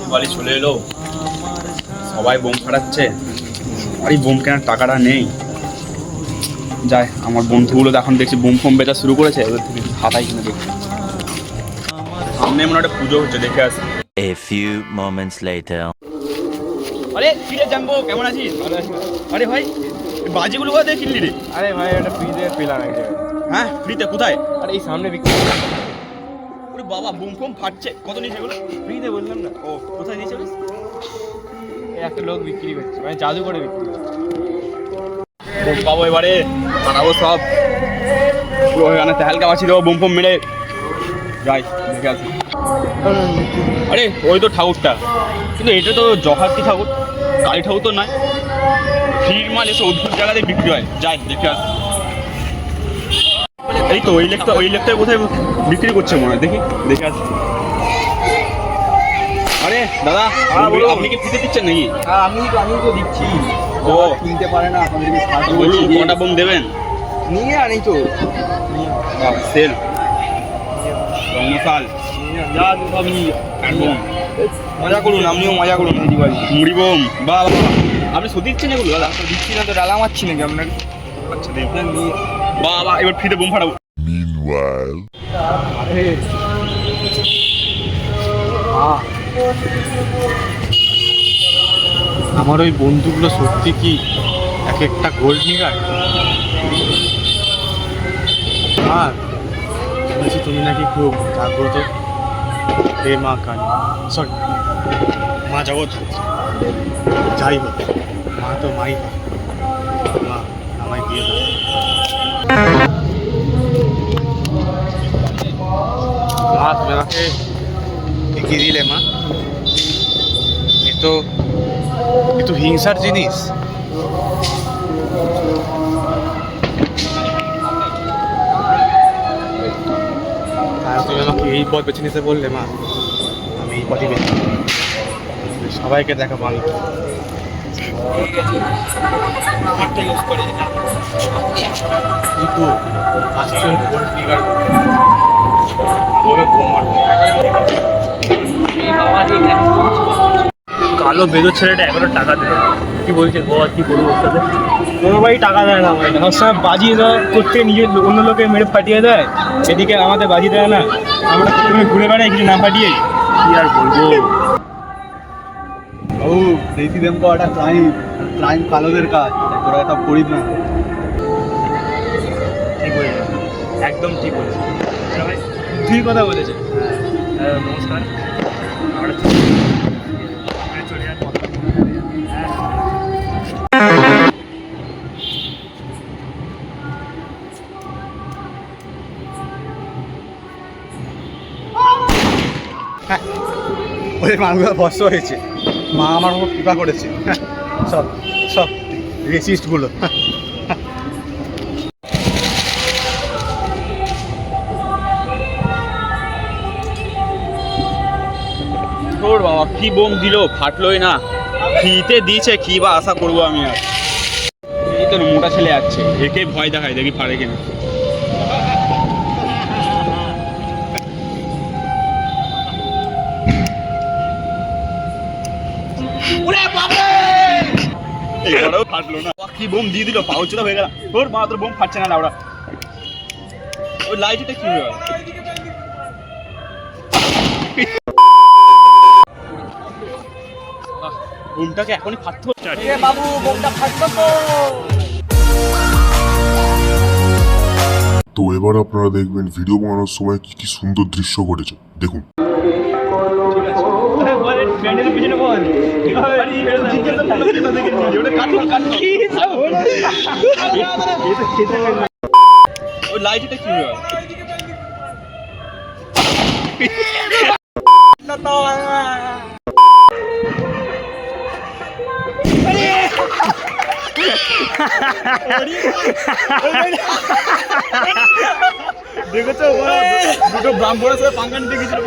দিওয়ালি চলে এলো, সবাই বোম ফাটাচ্ছে, আর এই বোম কেনার টাকাটা নেই। যাই, আমার বন্ধুগুলো এখন দেখছি বোম ফোম বেচা শুরু করেছে, এবার থেকে হাতাই কিনে দেখি। সামনে মনে একটা পুজো হচ্ছে, দেখে আসি। A few moments later. আরে ফিরে জানবো, কেমন আছিস? ভালো আছি। আরে ভাই, বাজিগুলো কোথায় কিনলি রে? আরে ভাই এটা ফ্রিতে পেলাম এক জায়গায়। হ্যাঁ, ফ্রিতে কোথায়? আর এই সামনে বিক্রি ওরে বাবা, বোম ফোম ফাটছে, কত নিয়েছে এগুলো? ফ্রিতে বললাম না। ও, কোথায় নিয়েছে বেশ? এই একটা লোক বিক্রি করছে, মানে জাদু করে বিক্রি করছে। বোম পাবো এবারে, ফাটাবো সব পুরো। এখানে তেহালকা বাঁচিয়ে দেবো বোম ফোম মেরে। যাই, দেখে আসি। আরে ওই তো ঠাকুরটা, কিন্তু এটা তো জহাতি ঠাকুর, কালী ঠাকুর তো নয়। ভিড় মাল এসে অদ্ভুত জায়গাতে বিক্রি হয়, যাই দেখে আসি। এই তো ওই লেকটা কোথায় বিক্রি করছে মনে হয়, দেখি দেখে আসি। আরে দাদা, আপনি কি ফ্রিতে দিচ্ছেন নাকি? আমি তো দিচ্ছি। ও, কিনতে পারে না, আপনাদেরকে সাহায্য বলুন করছি। কটা বোম দেবেন? নিয়ে আনি তো। সেল রংমশাল যা সব নিয়ে আর বোম, মজা করুন, আপনিও মজা করুন এই দিওয়ালি। মুড়ি বোম। বা আপনি সত্যি দিচ্ছেন এগুলো দাদা? দিচ্ছি না তো, ডালা মারছি নাকি আপনার? আচ্ছা দেখুন, বাবা এবার ফ্রিতে বোম ফাটাবো। Meanwhile, আরে আমার ওই বন্ধুগুলো সত্যি কি এক একটা গোল্ড নিগার? আর বলছি তুমি নাকি খুব জাগ্রত, হে মা কালী, সরি মা জগৎ, যাই হোক মা তো মাই হয়। মা আমায় দিয়ে দাও। মা তুমি আমাকে এগিয়ে দিলে মা। এ তো হিংসার জিনিস। আর তুমি আমাকে এই পথ বেছে নিতে বললে মা, আমি এই পথই বেছে নিলাম। সবাইকে দেখাবো আমি কিন্তু আসছে গোল্ড নিগার বোম মারবো। কালো বেদর ছেলেটা এখনো টাকা দেবে, কি বলছে বাবা, কি করবো ওর সাথে? কোনো ভাই টাকা দেয় না আমাকে, সবসময় বাজিয়ে দেওয়া করতে নিজের অন্য লোকে মেরে ফাটিয়ে দেয়, এদিকে আমাদের বাজি দেয় না। আমরা তুমি ঘুরে বেড়াই কিছু না ফাটিয়ে, কি আর বলবো। ও দেখি দেম কো একটা ক্রাইম কালোদের কাজ, তোরা সব করিস না। ঠিক বলেছে, একদম ঠিক বলেছে ভাই, তুই কথা বলেছে। নমস্কার, আমরা চলে যাচ্ছি। ওই মানুষগুলো ভস্য হয়েছে, মা আমার উপর কৃপা করেছে। সব সব রেসিস্টগুলো। তোর বাবা কি বোম দিল, ফাটলোই না। ফ্রিতে দিয়েছে, কি বা আশা করবো আমি আর। এই তো মোটা ছেলে যাচ্ছে, একে ভয় দেখায়, দেখি পারে কিনা। এবারেও ফাটলো না, কি বোম দিয়ে দিল, পাউচটা হয়ে গেল। তোর মা তোর বোম ফাটছে না লাউড়া। ওই লাইটটা কি হয়ে গেল? বোমটাকে এখনই ফাটতে হচ্ছে। বাবু বোমটা ফাটলো তো। তো এবার আপনারা দেখবেন ভিডিও বানানোর সময় কি কি সুন্দর দৃশ্য ঘটেছে, দেখুন। ওই লাইটটা কি হয়ে গেল? দেখেছো দুটো ব্রাহ্মণের সাথে পাঙ্গান দেখেছিল।